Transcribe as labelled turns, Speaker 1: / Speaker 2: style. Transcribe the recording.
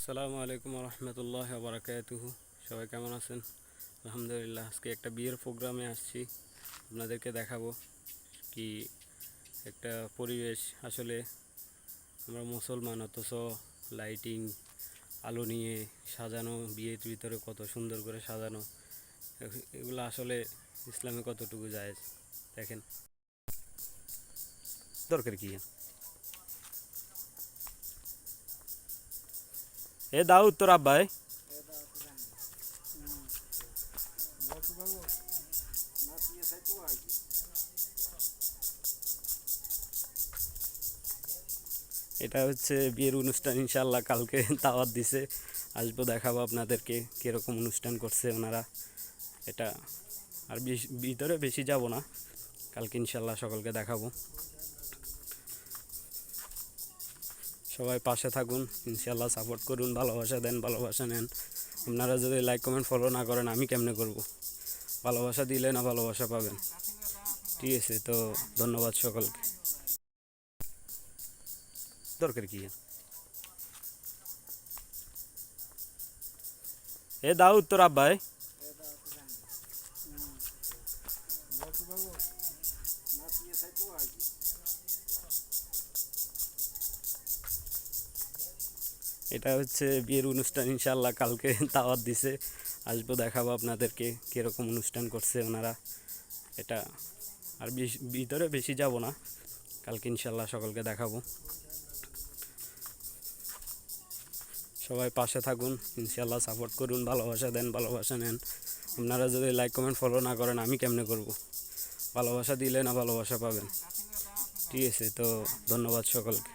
Speaker 1: আসসালামু আলাইকুম রহমতুল্লাহ বারাকাতুহু। সবাই কেমন আছেন? আলহামদুলিল্লাহ। আজকে একটা বিয়ের প্রোগ্রামে আসছি, আপনাদেরকে দেখাবো কি একটা পরিবেশ। আসলে আমরা মুসলমান, অথচ লাইটিং আলো নিয়ে সাজানো, বিয়ের ভিতরে কত সুন্দর করে সাজানো, এগুলো আসলে ইসলামে কতটুকু জায়েজ দেখেন। দরকার কি এ দাউদ তোর আব্বাই এটা হচ্ছে বিয়ের অনুষ্ঠান, ইনশাল্লাহ কালকে দাওয়াত দিছে, আসবো, দেখাবো আপনাদেরকে কীরকম অনুষ্ঠান করছে ওনারা। এটা আর ভিতরে বেশি যাব না, কালকে ইনশাল্লাহ সকলকে দেখাবো। সবাই পাশে থাকুন, ইনশাল্লাহ সাপোর্ট করুন, ভালোবাসা দেন, ভালোবাসা নেন। আপনারা যদি লাইক কমেন্ট ফলো না করেন আমি কেমনে করব? ভালোবাসা দিলে না ভালোবাসা পাবেন। ঠিক আছে, তো ধন্যবাদ সকলকে। দরকার কি এ দাউদ তোর আব্বাই এটা হচ্ছে বিয়ের অনুষ্ঠান, ইনশাল্লাহ কালকে দাওয়াত দিছে, আসবো, দেখাবো আপনাদেরকে কীরকম অনুষ্ঠান করছে ওনারা। এটা আর ভিতরে বেশি যাব না, কালকে ইনশাল্লাহ সকলকে দেখাবো। সবাই পাশে থাকুন, ইনশাল্লাহ সাপোর্ট করুন, ভালোবাসা দেন, ভালোবাসা নেন। আপনারা যদি লাইক কমেন্ট ফলো না করেন আমি কেমনে করব? ভালোবাসা দিলে না ভালোবাসা পাবেন। ঠিক আছে, তো ধন্যবাদ সকলকে।